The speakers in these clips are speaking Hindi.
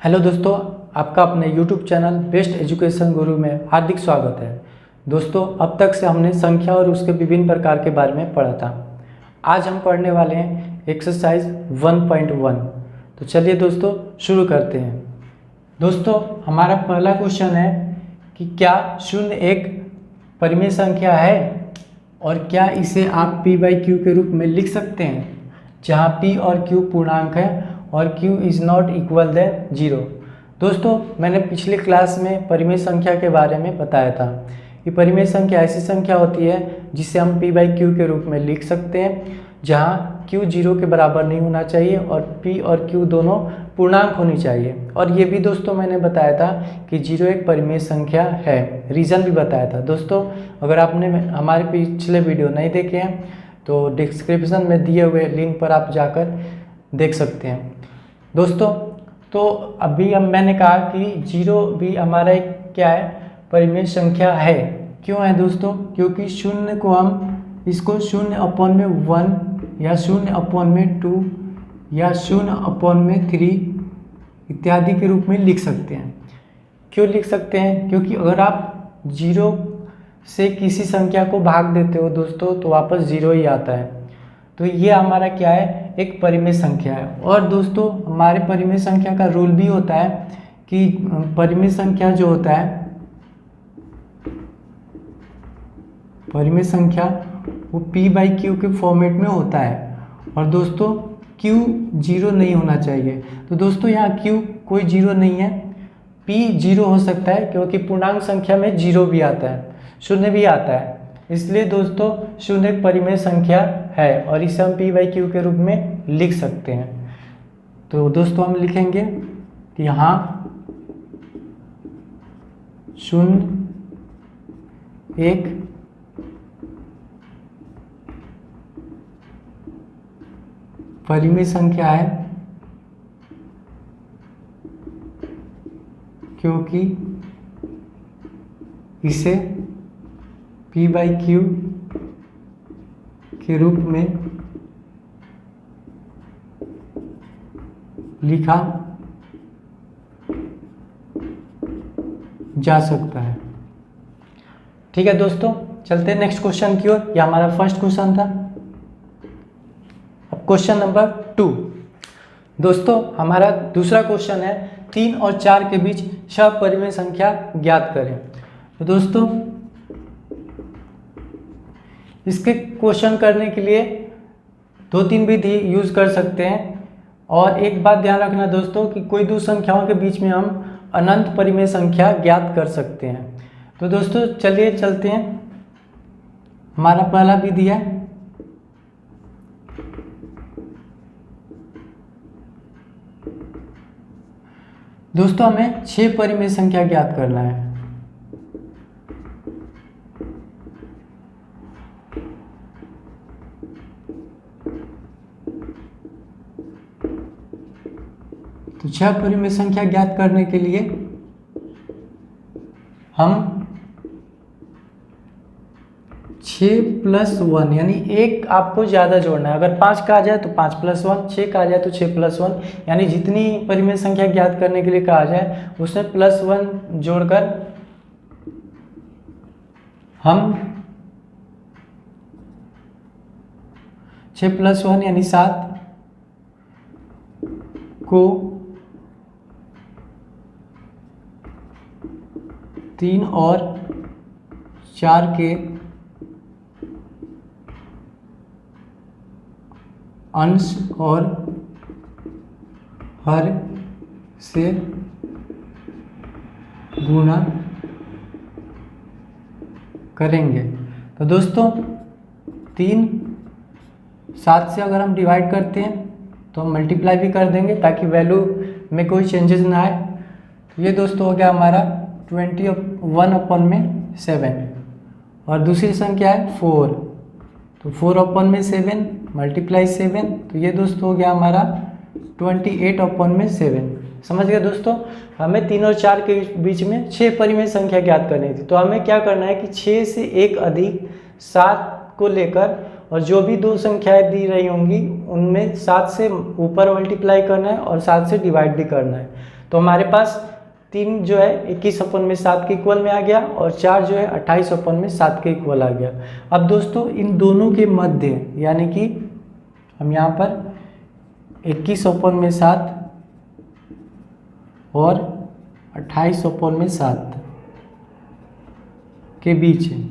हेलो दोस्तों, आपका अपने YouTube चैनल बेस्ट एजुकेशन गुरु में हार्दिक स्वागत है। दोस्तों, अब तक से हमने संख्या और उसके विभिन्न प्रकार के बारे में पढ़ा था। आज हम पढ़ने वाले हैं एक्सरसाइज 1.1। तो चलिए दोस्तों शुरू करते हैं। दोस्तों, हमारा पहला क्वेश्चन है कि क्या शून्य एक परिमेय संख्या है और क्या इसे आप p/q के रूप में लिख सकते हैं, जहाँ p और q पूर्णांक है और q is not equal then 0। दोस्तों, मैंने पिछले क्लास में परिमेय संख्या के बारे में बताया था कि परिमेय संख्या ऐसी संख्या होती है जिसे हम p/q के रूप में लिख सकते हैं, जहाँ q 0 के बराबर नहीं होना चाहिए और p और q दोनों पूर्णांक होनी चाहिए। और ये भी दोस्तों मैंने बताया था कि 0 एक परिमेय संख्या है, रीज़न भी बताया था। दोस्तों, अगर आपने हमारे पिछले वीडियो नहीं देखे हैं तो डिस्क्रिप्शन में दिए हुए लिंक पर आप जाकर देख सकते हैं। दोस्तों, तो अभी मैंने कहा कि 0 भी हमारा एक क्या है, परिमेय संख्या है। क्यों है दोस्तों? क्योंकि शून्य को हम इसको 0/1 या 0/2 या 0/3 इत्यादि के रूप में लिख सकते हैं। क्यों लिख सकते हैं? क्योंकि अगर आप 0 से किसी संख्या को भाग देते हो दोस्तों तो वापस 0 ही आता है। तो ये हमारा क्या है, एक परिमेय संख्या है। और दोस्तों, हमारे परिमेय संख्या का रूल भी होता है कि परिमेय संख्या जो होता है, परिमेय संख्या वो p/q के फॉर्मेट में होता है। और दोस्तों, q 0 नहीं होना चाहिए। तो दोस्तों, यहाँ q कोई 0 नहीं है, p 0 हो सकता है क्योंकि पूर्णांक संख्या में 0 भी आता है, शून्य भी आता है। इसलिए दोस्तों, शून्य एक परिमेय संख्या है और इसे हम p/q के रूप में लिख सकते हैं। तो दोस्तों, हम लिखेंगे कि यहाँ शून्य एक परिमेय संख्या है क्योंकि इसे p/q के रूप में लिखा जा सकता है। ठीक है दोस्तों, चलते हैं नेक्स्ट क्वेश्चन की ओर। यह हमारा फर्स्ट क्वेश्चन था। अब क्वेश्चन नंबर 2। दोस्तों, हमारा दूसरा क्वेश्चन है 3 और 4 के बीच सपरिमेय संख्या ज्ञात करें। तो दोस्तों, इसके क्वेश्चन करने के लिए 2-3 विधि यूज़ कर सकते हैं। और एक बात ध्यान रखना दोस्तों कि कोई दो संख्याओं के बीच में हम अनंत परिमेय संख्या ज्ञात कर सकते हैं। तो दोस्तों, चलिए चलते हैं। हमारा पहला विधि है दोस्तों, हमें 6 परिमेय संख्या ज्ञात करना है। तो 6 परिमेय संख्या ज्ञात करने के लिए हम 6+1 यानी एक आपको ज़्यादा जोड़ना है। अगर 5 कहा जाए तो 5+1, 6 कहा जाए तो 6+1, यानी जितनी परिमेय संख्या ज्ञात करने के लिए कहा जाए उसमें +1 जोड़कर हम 6+1 यानी 7 को 3 और 4 के अंश और हर से गुणा करेंगे। तो दोस्तों, 3 7 से अगर हम डिवाइड करते हैं तो हम मल्टीप्लाई भी कर देंगे ताकि वैल्यू में कोई चेंजेस ना आए। तो ये दोस्तों हो गया हमारा 21/7। और दूसरी संख्या है 4, तो 4/7 मल्टीप्लाई 7, तो ये दोस्तों हो गया हमारा 28/7। समझ गए दोस्तों? हमें 3 और 4 के बीच में 6 परिमेय संख्या ज्ञात करनी थी। तो हमें क्या करना है कि 6 से एक अधिक 7 को लेकर और जो भी दो संख्याएं दी रही होंगी उनमें 7 से ऊपर मल्टीप्लाई करना है और 7 से डिवाइड भी करना है। तो हमारे पास 3 जो है 21/7 के इक्वल में आ गया और 4 जो है 28/7 के इक्वल आ गया। अब दोस्तों इन दोनों के मध्य यानी कि हम यहाँ पर 21/7 और 28/7 के बीच है।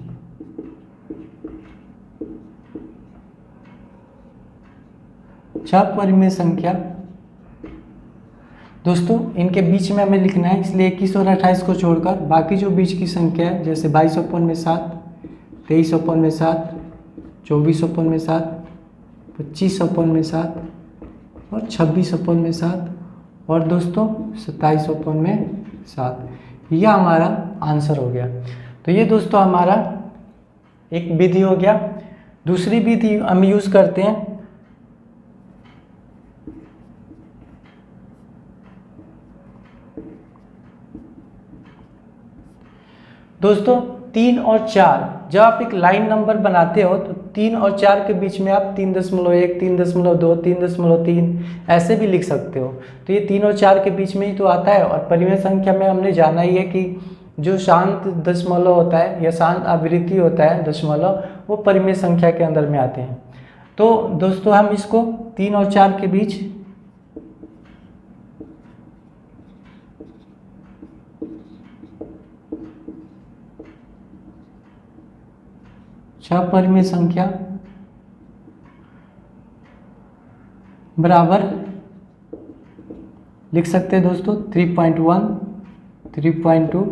छह परिमेय संख्या दोस्तों इनके बीच में हमें लिखना है, इसलिए 21 और 28 को छोड़कर बाकी जो बीच की संख्या है जैसे 22/7, 23/7, 24/7, 25/7 और 26/7 और दोस्तों 27/7, यह हमारा आंसर हो गया। तो ये दोस्तों हमारा एक विधि हो गया। दूसरी विधि हम यूज़ करते हैं दोस्तों 3 और 4। जब आप एक लाइन नंबर बनाते हो तो 3 और 4 के बीच में आप 3.1, 3.2, 3.3 ऐसे भी लिख सकते हो। तो ये 3 और 4 के बीच में ही तो आता है। और परिमेय संख्या में हमने जाना ही है कि जो शांत दशमलव होता है या शांत आवृत्ति होता है दशमलव, वो परिमेय संख्या के अंदर में आते हैं। तो दोस्तों हम इसको 3 और 4 के बीच छह परिमेय संख्या बराबर लिख सकते हैं दोस्तों 3.1, 3.2,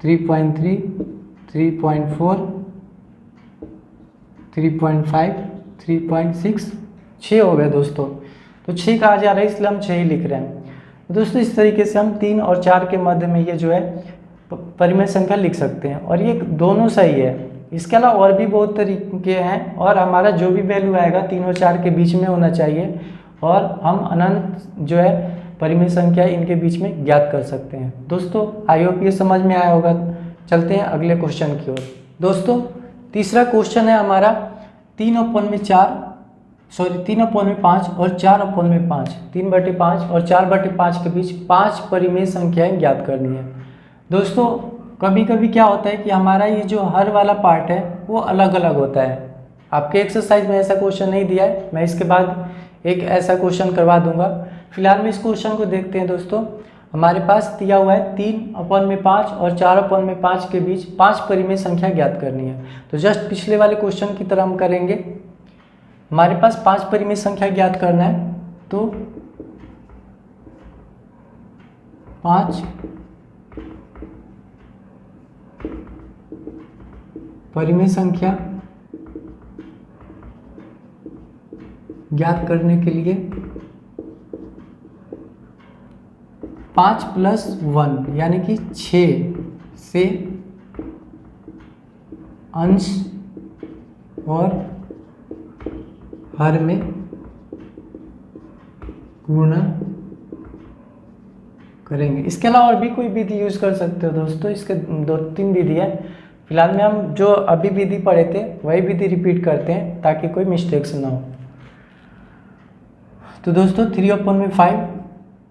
3.3, 3.4, 3.5, 3.6, 6 हो गए दोस्तों। तो 6 कहा जा रहा है इसलिए हम 6 ही लिख रहे हैं दोस्तों। इस तरीके से हम 3 और 4 के मध्य में ये जो है परिमेय संख्या लिख सकते हैं और ये दोनों सही है। इसके अलावा और भी बहुत तरीके हैं और हमारा जो भी वैल्यू आएगा 3 और 4 के बीच में होना चाहिए और हम अनंत जो है परिमेय संख्या इनके बीच में ज्ञात कर सकते हैं। दोस्तों आई होप ये समझ में आया होगा। चलते हैं अगले क्वेश्चन की ओर। दोस्तों तीसरा क्वेश्चन है हमारा 3/5 और 4/5, 3/5 और 4/5 के बीच 5 परिमेय संख्याएं ज्ञात करनी है। दोस्तों कभी कभी क्या होता है कि हमारा ये जो हर वाला पार्ट है वो अलग अलग होता है। आपके एक्सरसाइज में ऐसा क्वेश्चन नहीं दिया है, मैं इसके बाद एक ऐसा क्वेश्चन करवा दूंगा। फिलहाल में इस क्वेश्चन को देखते हैं दोस्तों। हमारे पास दिया हुआ है 3/5 और 4/5 के बीच 5 परिमेय संख्या ज्ञात करनी है। तो जस्ट पिछले वाले क्वेश्चन की तरह हम करेंगे। हमारे पास 5 परिमेय संख्या ज्ञात करना है, तो 5 परिमेय संख्या ज्ञात करने के लिए 5 + 1 यानी कि 6 से अंश और हर में गुणा करेंगे। इसके अलावा और भी कोई विधि यूज कर सकते हो दोस्तों। इसके 2-3 विधि है। फिलहाल में हम जो अभी विधि पढ़े थे वही विधि रिपीट करते हैं ताकि कोई मिस्टेक्स ना हो। तो दोस्तों 3/5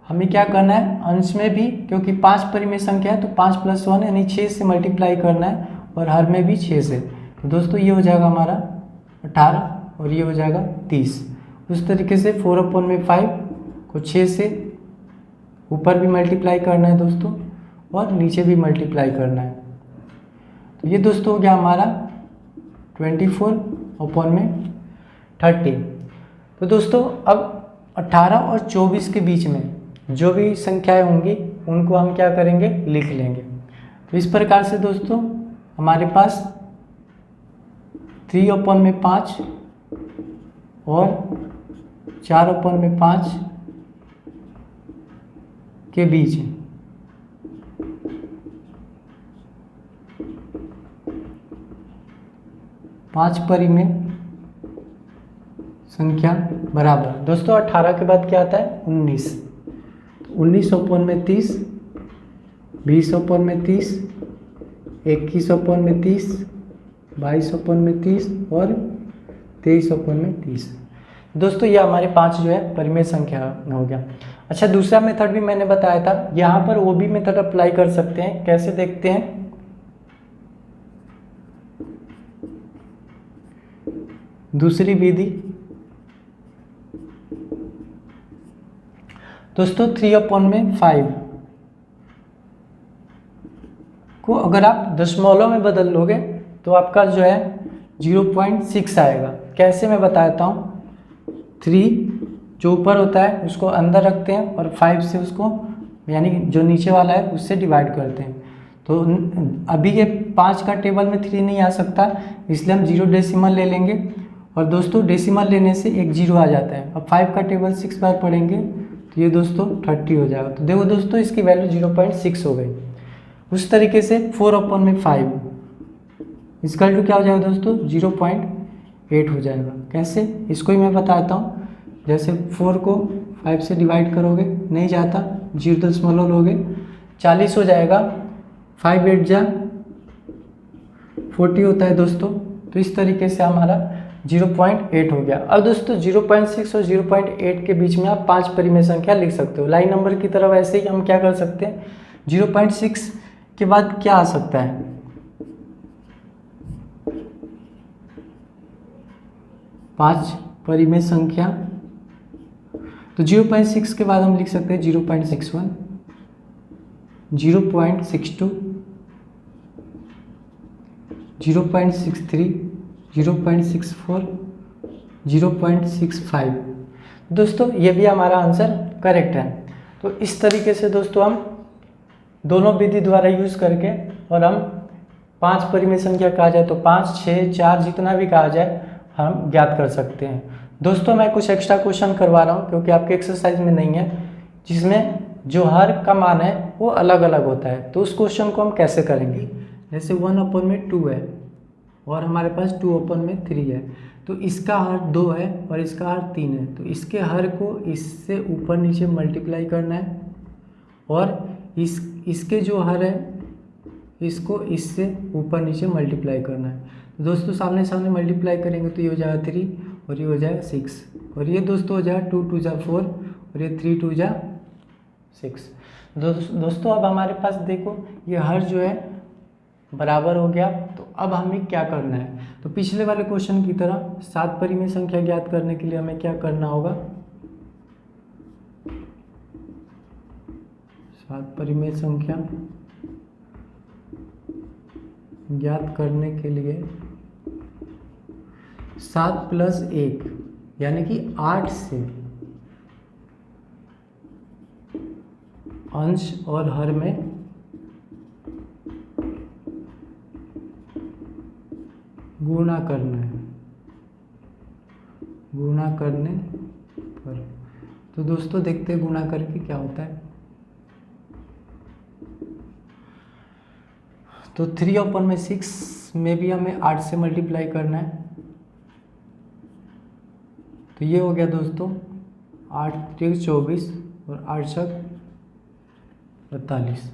हमें क्या करना है, अंश में भी क्योंकि 5 परिमेय संख्या है तो 5 + 1 यानी 6 से मल्टीप्लाई करना है और हर में भी 6 से। तो दोस्तों ये हो जाएगा हमारा 18 और ये हो जाएगा 30। उस तरीके से 4/5 को 6 से ऊपर भी मल्टीप्लाई करना है दोस्तों और नीचे भी मल्टीप्लाई करना है। तो ये दोस्तों हो गया हमारा 24/30। तो दोस्तों अब 18 और 24 के बीच में जो भी संख्याएं होंगी उनको हम क्या करेंगे, लिख लेंगे। तो इस प्रकार से दोस्तों हमारे पास 3/5 और 4/5 के बीच 5 परिमेय संख्या बराबर। दोस्तों 18 के बाद क्या आता है, 19। 19/30, 20/30, 21/30, 22/30 और 23/30। दोस्तों ये हमारे 5 जो है परिमेय संख्या हो गया। अच्छा, दूसरा मेथड भी मैंने बताया था, यहाँ पर वो भी मेथड अप्लाई कर सकते हैं। कैसे देखते हैं। दूसरी विधि दोस्तों 3/5 को अगर आप दशमलव में बदल लोगे तो आपका जो है 0.6 आएगा। कैसे मैं बताता हूँ। 3 जो ऊपर होता है उसको अंदर रखते हैं और 5 से उसको यानी जो नीचे वाला है उससे डिवाइड करते हैं। तो अभी ये 5 का टेबल में 3 नहीं आ सकता, इसलिए हम 0 डेसिमल ले लेंगे। और दोस्तों डेसिमल लेने से एक 0 आ जाता है। अब 5 का टेबल 6 बार पढ़ेंगे तो ये दोस्तों 30 हो जाएगा। तो देखो दोस्तों इसकी वैल्यू 0.6 हो गई। उस तरीके से 4/5 इसका वैल्यू क्या हो जाएगा दोस्तों 0.8 हो जाएगा। कैसे, इसको ही मैं बताता हूँ। जैसे 4 को 5 से डिवाइड करोगे नहीं जाता, 0 लोगे 40 हो जाएगा। 5 8 जा 40 होता है दोस्तों। तो इस तरीके से हमारा 0.8 हो गया। अब दोस्तों 0.6 और 0.8 के बीच में आप 5 परिमेय संख्या लिख सकते हो। लाइन नंबर की तरफ ऐसे ही हम क्या कर सकते हैं, 0.6 के बाद क्या आ सकता है, 5 परिमेय संख्या। तो 0.6 के बाद हम लिख सकते हैं 0.61, 0.62, 0.63, 0.64, 0.65। दोस्तों ये भी हमारा आंसर करेक्ट है। तो इस तरीके से दोस्तों हम दोनों विधि द्वारा यूज करके और हम 5 परिमेय संख्या कहा जाए तो 5, 6, 4 जितना भी कहा जाए हम ज्ञात कर सकते हैं। दोस्तों मैं कुछ एक्स्ट्रा क्वेश्चन करवा रहा हूँ क्योंकि आपके एक्सरसाइज में नहीं है, जिसमें जो हर का मान है वो अलग अलग होता है। तो उस क्वेश्चन को हम कैसे करेंगे। जैसे 1/2 है और हमारे पास 2/3 है। तो इसका हर 2 है और इसका हर 3 है। तो इसके हर को इससे ऊपर नीचे मल्टीप्लाई करना है और इसके जो हर है इसको इससे ऊपर नीचे मल्टीप्लाई करना है। तो दोस्तों सामने सामने मल्टीप्लाई करेंगे तो ये हो जाएगा 3 और ये हो जाएगा 6 और ये दोस्तों हो जाएगा 2 2 4 और ये 3 2 6। दोस्तों अब हमारे पास देखो ये हर जो है बराबर हो गया। तो अब हमें क्या करना है, तो पिछले वाले क्वेश्चन की तरह 7 परिमेय संख्या ज्ञात करने के लिए हमें क्या करना होगा, 7 परिमेय संख्या ज्ञात करने के लिए 7 + 1 यानी कि 8 से अंश और हर में गुणा करना है, गुणा करने पर। तो दोस्तों देखते हैं गुणा करके क्या होता है। तो 3/6 में भी हमें 8 से मल्टीप्लाई करना है। तो ये हो गया दोस्तों 8 3 24 और 8 6 48।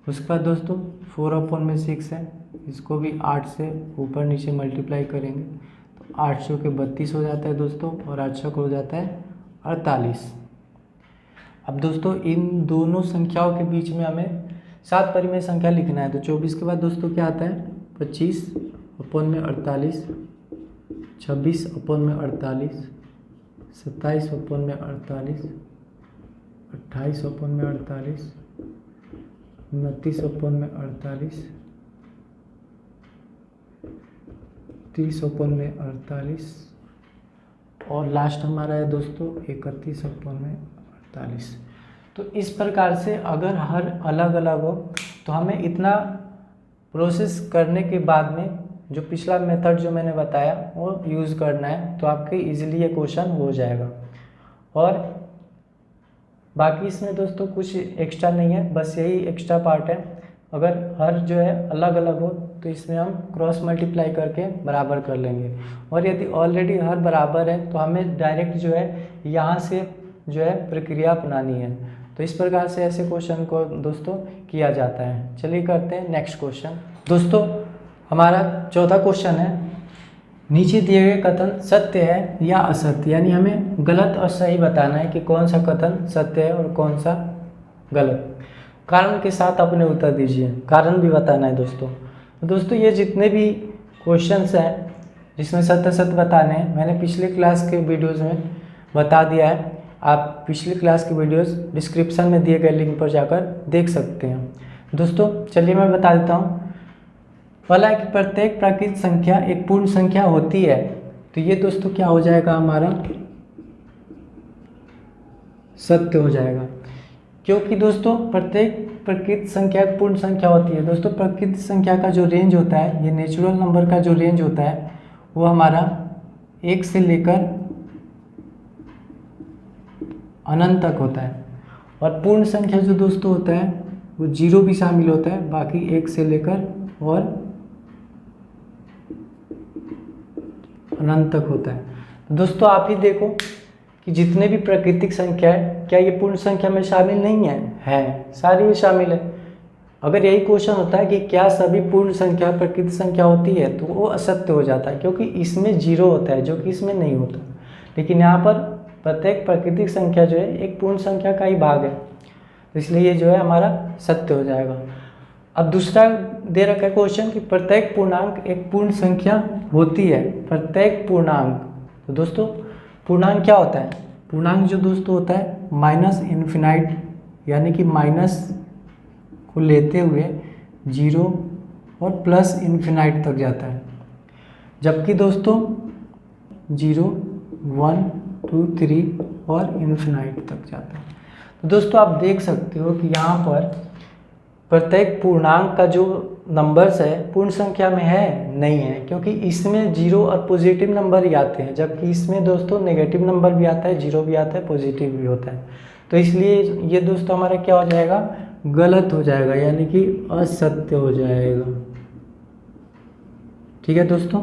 उसके बाद दोस्तों 4/6 है, इसको भी 8 से ऊपर नीचे मल्टीप्लाई करेंगे तो 8 6 के 32 हो जाता है दोस्तों और 8 6 हो जाता है 48। अब दोस्तों इन दोनों संख्याओं के बीच में हमें 7 परिमेय संख्या लिखना है। तो 24 के बाद दोस्तों क्या आता है 25/48, 26/48, 27/48, 28/48, 29/48, 30/48 और लास्ट हमारा है दोस्तों 31/48। तो इस प्रकार से अगर हर अलग अलग हो तो हमें इतना प्रोसेस करने के बाद में जो पिछला मेथड जो मैंने बताया वो यूज़ करना है, तो आपके इजीली ये क्वेश्चन हो जाएगा। और बाकी इसमें दोस्तों कुछ एक्स्ट्रा नहीं है, बस यही एक्स्ट्रा पार्ट है। अगर हर जो है अलग अलग हो तो इसमें हम क्रॉस मल्टीप्लाई करके बराबर कर लेंगे, और यदि ऑलरेडी हर बराबर है तो हमें डायरेक्ट जो है यहाँ से जो है प्रक्रिया अपनानी है। तो इस प्रकार से ऐसे क्वेश्चन को दोस्तों किया जाता है। चलिए करते हैं नेक्स्ट क्वेश्चन। दोस्तों हमारा चौथा क्वेश्चन है नीचे दिए गए कथन सत्य है या असत्य, यानी हमें गलत और सही बताना है कि कौन सा कथन सत्य है और कौन सा गलत। कारण के साथ अपने उत्तर दीजिए, कारण भी बताना है दोस्तों। तो दोस्तों ये जितने भी क्वेश्चंस हैं जिसमें सत्य सत्य बताने हैं, मैंने पिछले क्लास के वीडियोज़ में बता दिया है। आप पिछली क्लास की वीडियोस डिस्क्रिप्शन में दिए गए लिंक पर जाकर देख सकते हैं। दोस्तों चलिए मैं बता देता हूँ। पहला है कि प्रत्येक प्राकृतिक संख्या एक पूर्ण संख्या होती है। तो ये दोस्तों क्या हो जाएगा, हमारा सत्य हो जाएगा, क्योंकि दोस्तों प्रत्येक प्राकृतिक संख्या एक पूर्ण संख्या होती है। दोस्तों प्राकृतिक संख्या का जो रेंज होता है, ये नेचुरल नंबर का जो रेंज होता है वो हमारा 1 से लेकर अनंत तक होता है। और पूर्ण संख्या जो दोस्तों होता है वो 0 भी शामिल होता है, बाकी 1 से लेकर और अनंत तक होता है। तो दोस्तों आप ही देखो कि जितने भी प्राकृतिक संख्या है, क्या ये पूर्ण संख्या में शामिल नहीं है सारी ये शामिल है। अगर यही क्वेश्चन होता है कि क्या सभी पूर्ण संख्या प्राकृतिक संख्या होती है, तो वो असत्य हो जाता है, क्योंकि इसमें 0 होता है जो कि इसमें नहीं होता। लेकिन यहाँ पर प्रत्येक प्राकृतिक संख्या जो है एक पूर्ण संख्या का ही भाग है, तो इसलिए ये जो है हमारा सत्य हो जाएगा। अब दूसरा दे रखा है क्वेश्चन कि प्रत्येक पूर्णांक एक पूर्ण संख्या होती है। प्रत्येक पूर्णांक, तो दोस्तों पूर्णांक क्या होता है? पूर्णांक जो दोस्तों होता है माइनस इन्फिनाइट, यानी कि माइनस को लेते हुए 0 और प्लस इन्फिनाइट तक जाता है। जबकि दोस्तों 0, 1, 2, 3 और इन्फिनाइट तक जाता है। तो दोस्तों आप देख सकते हो कि यहाँ पर प्रत्येक पूर्णांक का जो नंबर्स है पूर्ण संख्या में है नहीं है, क्योंकि इसमें 0 और पॉजिटिव नंबर ही आते हैं, जबकि इसमें दोस्तों नेगेटिव नंबर भी आता है, 0 भी आता है, पॉजिटिव भी होता है। तो इसलिए ये दोस्तों हमारा क्या हो जाएगा, गलत हो जाएगा, यानी कि असत्य हो जाएगा। ठीक है दोस्तों,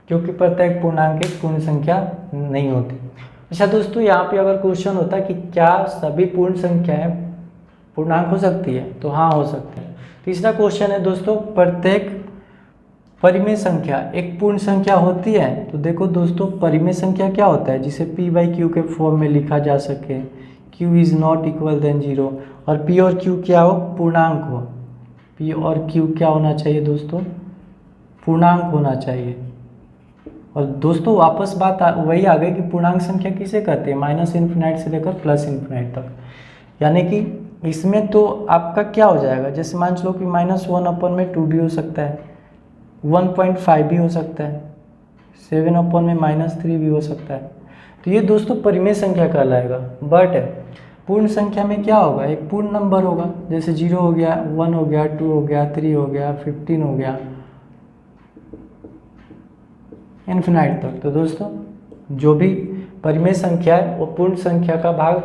क्योंकि प्रत्येक पूर्णांक एक पूर्ण संख्या नहीं होती। अच्छा दोस्तों यहाँ पे अगर क्वेश्चन होता है कि क्या सभी पूर्ण संख्याएं पूर्णांक हो सकती है, तो हाँ हो सकते हैं। तीसरा क्वेश्चन है दोस्तों, प्रत्येक परिमेय संख्या एक पूर्ण संख्या होती है। तो देखो दोस्तों परिमेय संख्या क्या होता है, जिसे p/q के फॉर्म में लिखा जा सके, q is not equal then 0, और p और q क्या हो, पूर्णांक हो। p और q क्या होना चाहिए दोस्तों, पूर्णांक होना चाहिए। और दोस्तों वापस बात वही आ गई कि पूर्णांक संख्या किसे कहते हैं, माइनस इन्फिनाइट से लेकर प्लस इन्फिनाइट तक। यानी कि इसमें तो आपका क्या हो जाएगा, जैसे मान लो कि -1/2 भी हो सकता है, 1.5 भी हो सकता है, 7/-3 भी हो सकता है। तो ये दोस्तों परिमेय संख्या कहलाएगा। बट पूर्ण संख्या में क्या होगा, एक पूर्ण नंबर होगा, जैसे 0 हो गया, 1 हो गया, 2 हो गया, 3 हो गया, 15 हो गया, इन्फिनाइट तक। तो दोस्तों जो भी परिमेय संख्या है वो पूर्ण संख्या का भाग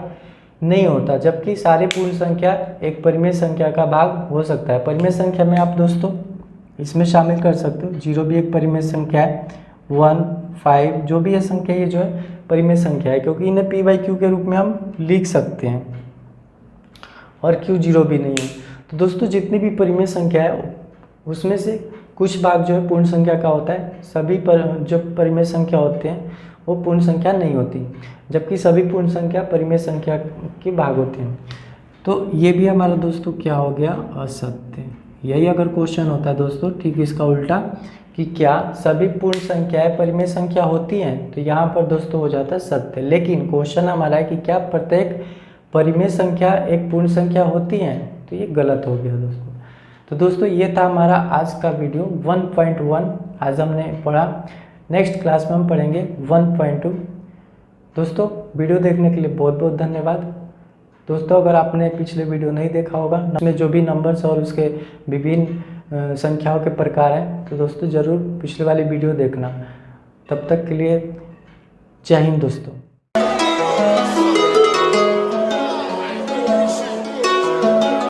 नहीं होता, जबकि सारे पूर्ण संख्या एक परिमेय संख्या का भाग हो सकता है। परिमेय संख्या में आप दोस्तों इसमें शामिल कर सकते हो, 0 भी एक परिमेय संख्या है, 1, 5 जो भी है संख्या ये जो है परिमेय संख्या है, क्योंकि इन्हें p/q के रूप में हम लिख सकते हैं, और q 0 भी नहीं है। तो दोस्तों जितनी भी परिमेय संख्या है उसमें से कुछ भाग जो है पूर्ण संख्या का होता है, सभी जो परिमेय संख्या होते हैं वो पूर्ण संख्या नहीं होती, जबकि सभी पूर्ण संख्या परिमेय संख्या के भाग होते हैं। तो ये भी हमारा दोस्तों क्या हो गया, असत्य। यही अगर क्वेश्चन होता है दोस्तों ठीक इसका उल्टा कि क्या सभी पूर्ण संख्याएं परिमेय संख्या होती हैं, तो यहाँ पर दोस्तों हो जाता है सत्य। लेकिन क्वेश्चन हमारा है कि क्या प्रत्येक परिमेय संख्या एक पूर्ण संख्या होती है, तो ये गलत हो गया दोस्तों। तो दोस्तों ये था हमारा आज का वीडियो 1.1 आज हमने पढ़ा। नेक्स्ट क्लास में हम पढ़ेंगे 1.2। दोस्तों वीडियो देखने के लिए बहुत बहुत धन्यवाद। दोस्तों अगर आपने पिछले वीडियो नहीं देखा होगा, उसमें जो भी नंबर्स और उसके विभिन्न संख्याओं के प्रकार हैं, तो दोस्तों ज़रूर पिछले वाली वीडियो देखना। तब तक के लिए जय हिंद दोस्तों।